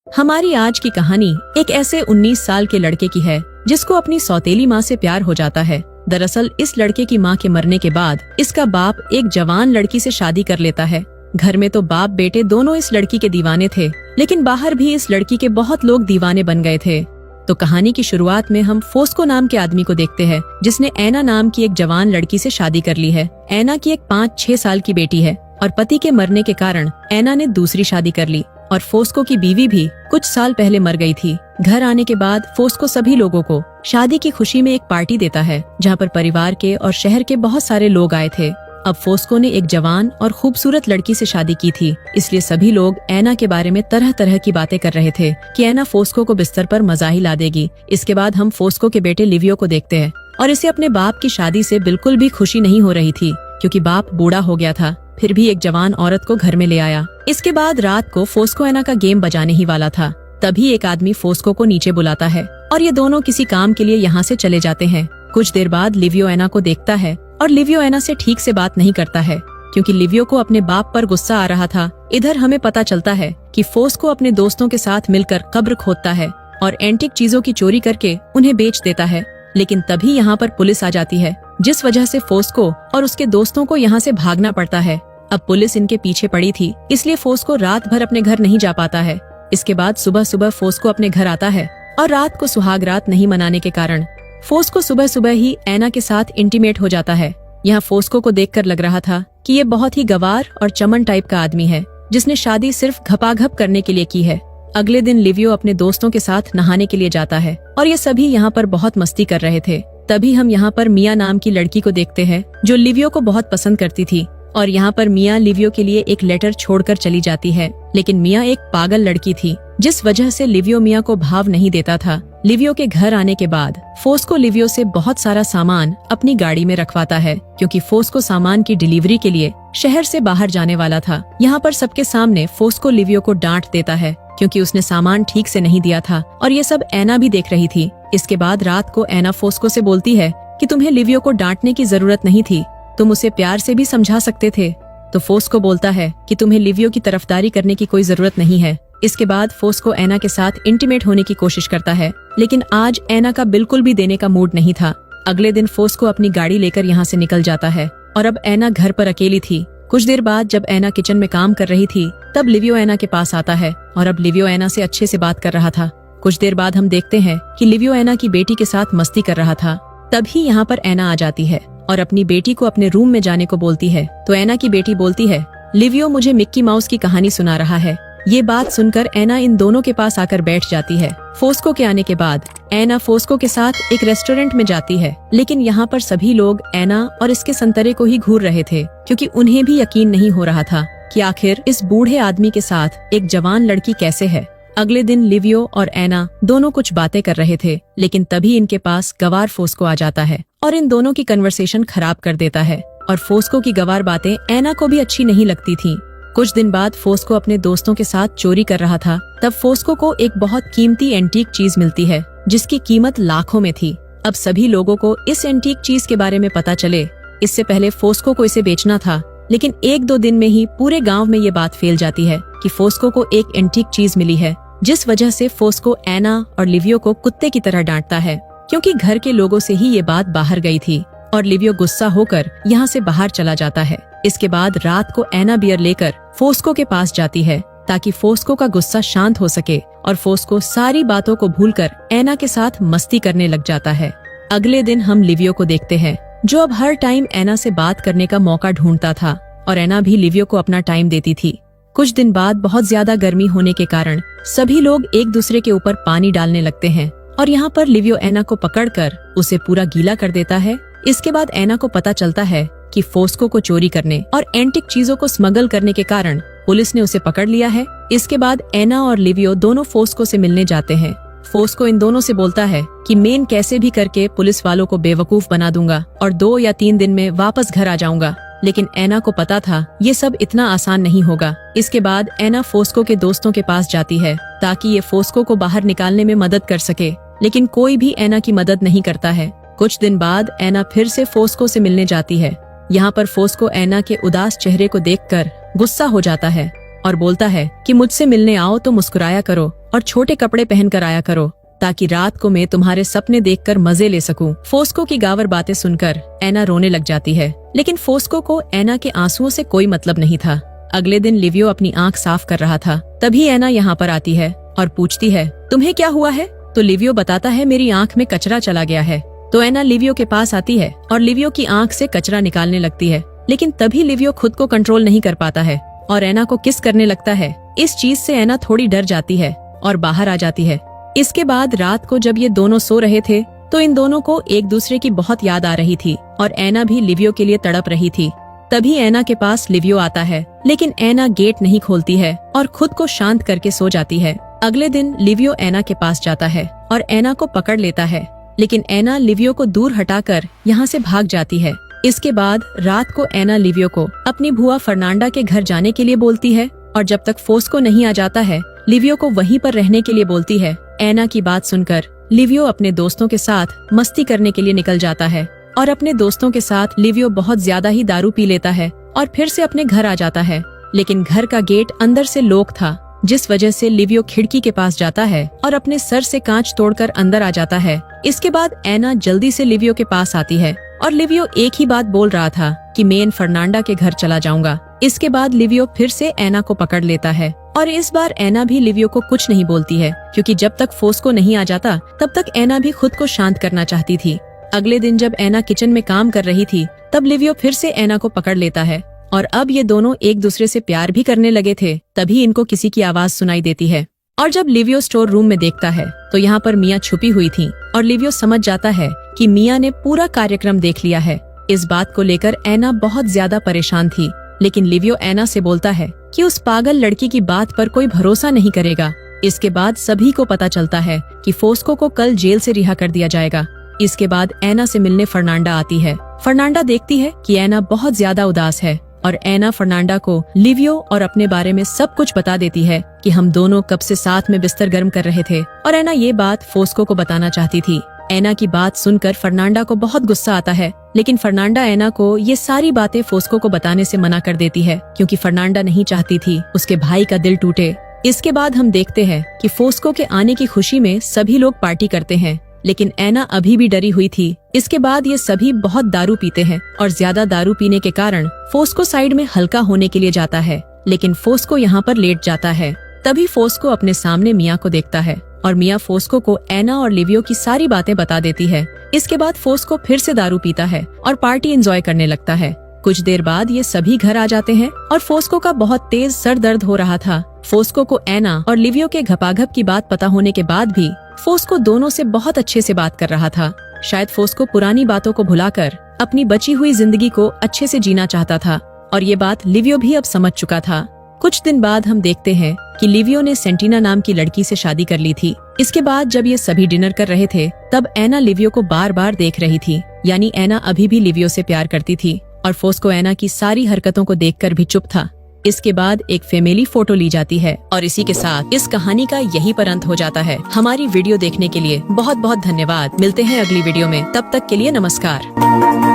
हमारी आज की कहानी एक ऐसे 19 साल के लड़के की है जिसको अपनी सौतेली माँ से प्यार हो जाता है। दरअसल इस लड़के की माँ के मरने के बाद इसका बाप एक जवान लड़की से शादी कर लेता है। घर में तो बाप बेटे दोनों इस लड़की के दीवाने थे, लेकिन बाहर भी इस लड़की के बहुत लोग दीवाने बन गए थे। तो कहानी की शुरुआत में हम फोस्को नाम के आदमी को देखते हैं, जिसने ऐना नाम की एक जवान लड़की से शादी कर ली है। ऐना की एक 5-6 साल की बेटी है और पति के मरने के कारण ऐना ने दूसरी शादी कर ली और फोस्को की बीवी भी कुछ साल पहले मर गई थी। घर आने के बाद फोस्को सभी लोगों को शादी की खुशी में एक पार्टी देता है, जहाँ पर परिवार के और शहर के बहुत सारे लोग आए थे। अब फोस्को ने एक जवान और खूबसूरत लड़की से शादी की थी, इसलिए सभी लोग ऐना के बारे में तरह तरह की बातें कर रहे थे कि ऐना फोस्को को बिस्तर पर मजा ही ला देगी। इसके बाद हम फोस्को के बेटे लिवियो को देखते हैं और इसे अपने बाप की शादी से बिल्कुल भी खुशी नहीं हो रही थी, क्योंकि बाप बूढ़ा हो गया था। फिर भी एक जवान औरत को घर में ले आया। इसके बाद रात को फोस्को ऐना का गेम बजाने ही वाला था, तभी एक आदमी फोस्को को नीचे बुलाता है और ये दोनों किसी काम के लिए यहाँ से चले जाते हैं। कुछ देर बाद लिवियो ऐना को देखता है और लिवियो ऐना से ठीक से बात नहीं करता है, क्योंकि लिवियो को अपने बाप पर गुस्सा आ रहा था। इधर हमें पता चलता है कि फोस्को अपने दोस्तों के साथ मिलकर कब्र खोदता है और एंटीक चीजों की चोरी करके उन्हें बेच देता है। लेकिन तभी यहाँ पर पुलिस आ जाती है, जिस वजह से फोस्को और उसके दोस्तों को यहाँ से भागना पड़ता है। अब पुलिस इनके पीछे पड़ी थी, इसलिए फोस्को रात भर अपने घर नहीं जा पाता है। इसके बाद सुबह सुबह फोस्को अपने घर आता है और रात को सुहाग रात नहीं मनाने के कारण फोस्को सुबह सुबह ही ऐना के साथ इंटीमेट हो जाता है। यहाँ फोस्को को देखकर लग रहा था कि ये बहुत ही गवार और चमन टाइप का आदमी है, जिसने शादी सिर्फ घपाघप करने के लिए की है। अगले दिन लिवियो अपने दोस्तों के साथ नहाने के लिए जाता है और ये सभी यहाँ पर बहुत मस्ती कर रहे थे। तभी हम यहाँ पर मिया नाम की लड़की को देखते हैं, जो लिवियो को बहुत पसंद करती थी। और यहाँ पर मिया लिवियो के लिए एक लेटर छोड़कर चली जाती है, लेकिन मिया एक पागल लड़की थी, जिस वजह से लिवियो मिया को भाव नहीं देता था। लिवियो के घर आने के बाद फोस्को लिवियो से बहुत सारा सामान अपनी गाड़ी में रखवाता है, क्योंकि फोस्को सामान की डिलीवरी के लिए शहर से बाहर जाने वाला था। यहाँ पर सबके सामने फोस्को लिवियो को डांट देता है, क्योंकि उसने सामान ठीक से नहीं दिया था और ये सब ऐना भी देख रही थी। इसके बाद रात को ऐना फोस्को से बोलती है कि तुम्हें लिवियो को डांटने की जरूरत नहीं थी, तुम उसे प्यार से भी समझा सकते थे। तो फोस्को बोलता है कि तुम्हें लिवियो की तरफदारी करने की कोई जरूरत नहीं है। इसके बाद फोस्को ऐना के साथ इंटीमेट होने की कोशिश करता है, लेकिन आज ऐना का बिल्कुल भी देने का मूड नहीं था। अगले दिन फोस्को अपनी गाड़ी लेकर यहाँ से निकल जाता है और अब ऐना घर पर अकेली थी। कुछ देर बाद जब ऐना किचन में काम कर रही थी, तब लिवियो ऐना के पास आता है और अब लिवियो ऐना से अच्छे से बात कर रहा था। कुछ देर बाद हम देखते हैं कि लिवियो ऐना की बेटी के साथ मस्ती कर रहा था। तभी यहाँ पर ऐना आ जाती है और अपनी बेटी को अपने रूम में जाने को बोलती है। तो ऐना की बेटी बोलती है, लिवियो मुझे मिक्की माउस की कहानी सुना रहा है। ये बात सुनकर ऐना इन दोनों के पास आकर बैठ जाती है। फोस्को के आने के बाद ऐना फोस्को के साथ एक रेस्टोरेंट में जाती है, लेकिन यहाँ पर सभी लोग ऐना और इसके संतरे को ही घूर रहे थे, क्योंकि उन्हें भी यकीन नहीं हो रहा था कि आखिर इस बूढ़े आदमी के साथ एक जवान लड़की कैसे है। अगले दिन लिवियो और ऐना दोनों कुछ बातें कर रहे थे, लेकिन तभी इनके पास गवार फोस्को आ जाता है और इन दोनों की कन्वर्सेशन खराब कर देता है। और फोस्को की गवार बातें ऐना को भी अच्छी नहीं लगती थीं। कुछ दिन बाद फोस्को अपने दोस्तों के साथ चोरी कर रहा था। तब फोस्को को एक बहुत कीमती एंटीक चीज मिलती है, जिसकी कीमत लाखों में थी। अब सभी लोगों को इस एंटीक चीज के बारे में पता चले। इससे पहले फोस्को को इसे बेचना था, लेकिन 1-2 दिन में ही पूरे गाँव में ये बात फैल जाती है कि फोस्को को एक एंटीक चीज मिली है, जिस वजह से फोस्को ऐना और लिवियो को कुत्ते की तरह डांटता है, क्योंकि घर के लोगों से ही ये बात बाहर गई थी। और लिवियो गुस्सा होकर यहाँ से बाहर चला जाता है। इसके बाद रात को ऐना बियर लेकर फोस्को के पास जाती है, ताकि फोस्को का गुस्सा शांत हो सके और फोस्को सारी बातों को भूलकर ऐना के साथ मस्ती करने लग जाता है। अगले दिन हम लिवियो को देखते हैं, जो अब हर टाइम ऐना से बात करने का मौका ढूंढता था और ऐना भी लिवियो को अपना टाइम देती थी। कुछ दिन बाद बहुत ज्यादा गर्मी होने के कारण सभी लोग एक दूसरे के ऊपर पानी डालने लगते हैं और यहाँ पर लिवियो ऐना को पकड़कर उसे पूरा गीला कर देता है। इसके बाद ऐना को पता चलता है कि फोस्को को चोरी करने और एंटिक चीजों को स्मगल करने के कारण पुलिस ने उसे पकड़ लिया है। इसके बाद ऐना और लिवियो दोनों फोस्को से मिलने जाते हैं। फोस्को इन दोनों से बोलता है कि मैं कैसे भी करके पुलिस वालों को बेवकूफ बना दूंगा और 2 या 3 दिन में वापस घर आ जाऊंगा। लेकिन ऐना को पता था ये सब इतना आसान नहीं होगा। इसके बाद ऐना फोस्को के दोस्तों के पास जाती है, ताकि ये फोस्को को बाहर निकालने में मदद कर सके, लेकिन कोई भी ऐना की मदद नहीं करता है। कुछ दिन बाद ऐना फिर से फोस्को से मिलने जाती है। यहाँ पर फोस्को ऐना के उदास चेहरे को देखकर गुस्सा हो जाता है और बोलता है कि मुझसे मिलने आओ तो मुस्कुराया करो और छोटे कपड़े पहन कर आया करो, ताकि रात को मैं तुम्हारे सपने देखकर मजे ले सकूं। फोस्को की गावर बातें सुनकर एना रोने लग जाती है, लेकिन फोस्को को एना के आंसुओं से कोई मतलब नहीं था। अगले दिन लिवियो अपनी आंख साफ कर रहा था, तभी एना यहाँ पर आती है और पूछती है, तुम्हें क्या हुआ है? तो लिवियो बताता है, मेरी आंख में कचरा चला गया है। तो एना लिवियो के पास आती है और लिवियो की आंख से कचरा निकालने लगती है, लेकिन तभी लिवियो खुद को कंट्रोल नहीं कर पाता है और एना को किस करने लगता है। इस चीज से एना थोड़ी डर जाती है और बाहर आ जाती है। इसके बाद रात को जब ये दोनों सो रहे थे तो इन दोनों को एक दूसरे की बहुत याद आ रही थी और एना भी लिवियो के लिए तड़प रही थी। तभी एना के पास लिवियो आता है, लेकिन एना गेट नहीं खोलती है और खुद को शांत करके सो जाती है। अगले दिन लिवियो एना के पास जाता है और एना को पकड़ लेता है, लेकिन एना लिवियो को दूर हटाकर यहाँ से भाग जाती है। इसके बाद रात को एना लिवियो को अपनी बुआ फर्नांडा के घर जाने के लिए बोलती है और जब तक फोस्को नहीं आ जाता है लिवियो को वहीं पर रहने के लिए बोलती है। एना की बात सुनकर लिवियो अपने दोस्तों के साथ मस्ती करने के लिए निकल जाता है और अपने दोस्तों के साथ लिवियो बहुत ज्यादा ही दारू पी लेता है और फिर से अपने घर आ जाता है, लेकिन घर का गेट अंदर से लॉक था, जिस वजह से लिवियो खिड़की के पास जाता है और अपने सर से कांच तोड़कर अंदर आ जाता है। इसके बाद एना जल्दी से लिवियो के पास आती है और लिवियो एक ही बात बोल रहा था कि मैं फर्नांडा के घर चला जाऊंगा। इसके बाद लिवियो फिर से एना को पकड़ लेता है और इस बार एना भी लिवियो को कुछ नहीं बोलती है, क्योंकि जब तक फोस्को नहीं आ जाता तब तक एना भी खुद को शांत करना चाहती थी। अगले दिन जब एना किचन में काम कर रही थी तब लिवियो फिर से एना को पकड़ लेता है और अब ये दोनों एक दूसरे से प्यार भी करने लगे थे। तभी इनको किसी की आवाज सुनाई देती है और जब लिवियो स्टोर रूम में देखता है तो यहाँ पर मिया छुपी हुई थी और लिवियो समझ जाता है कि मिया ने पूरा कार्यक्रम देख लिया है। इस बात को लेकर एना बहुत ज्यादा परेशान थी, लेकिन लिवियो एना से बोलता है कि उस पागल लड़की की बात पर कोई भरोसा नहीं करेगा। इसके बाद सभी को पता चलता है कि फोस्को को कल जेल से रिहा कर दिया जाएगा। इसके बाद एना से मिलने फर्नांडा आती है। फर्नांडा देखती है कि एना बहुत ज्यादा उदास है और एना फर्नांडा को लिवियो और अपने बारे में सब कुछ बता देती है कि हम दोनों कब से साथ में बिस्तर गर्म कर रहे थे और एना ये बात फोस्को को बताना चाहती थी। एना की बात सुनकर फर्नांडा को बहुत गुस्सा आता है, लेकिन फर्नांडा एना को ये सारी बातें फोस्को को बताने से मना कर देती है, क्योंकि फर्नांडा नहीं चाहती थी उसके भाई का दिल टूटे। इसके बाद हम देखते हैं कि फोस्को के आने की खुशी में सभी लोग पार्टी करते हैं, लेकिन एना अभी भी डरी हुई थी। इसके बाद ये सभी बहुत दारू पीते हैं और ज्यादा दारू पीने के कारण फोस्को साइड में हल्का होने के लिए जाता है, लेकिन फोस्को यहाँ पर लेट जाता है। तभी फोस्को अपने सामने मिया को देखता है और मिया फोस्को को एना और लिवियो की सारी बातें बता देती है। इसके बाद फोस्को फिर से दारू पीता है और पार्टी एंजॉय करने लगता है। कुछ देर बाद ये सभी घर आ जाते हैं और फोस्को का बहुत तेज सर दर्द हो रहा था। फोस्को को एना और लिवियो के घपाघप की बात पता होने के बाद भी फोस्को दोनों से बहुत अच्छे से बात कर रहा था। शायद फोस्को पुरानी बातों को भुलाकर अपनी बची हुई जिंदगी को अच्छे से जीना चाहता था और ये बात लिवियो भी अब समझ चुका था। कुछ दिन बाद हम देखते हैं कि लिवियो ने सेंटिना नाम की लड़की से शादी कर ली थी। इसके बाद जब ये सभी डिनर कर रहे थे तब एना लिवियो को बार बार देख रही थी, यानी एना अभी भी लिवियो से प्यार करती थी और फोस्को एना की सारी हरकतों को देखकर भी चुप था। इसके बाद एक फैमिली फोटो ली जाती है और इसी के साथ इस कहानी का यहीं पर अंत हो जाता है। हमारी वीडियो देखने के लिए बहुत बहुत धन्यवाद। मिलते हैं अगली वीडियो में, तब तक के लिए नमस्कार।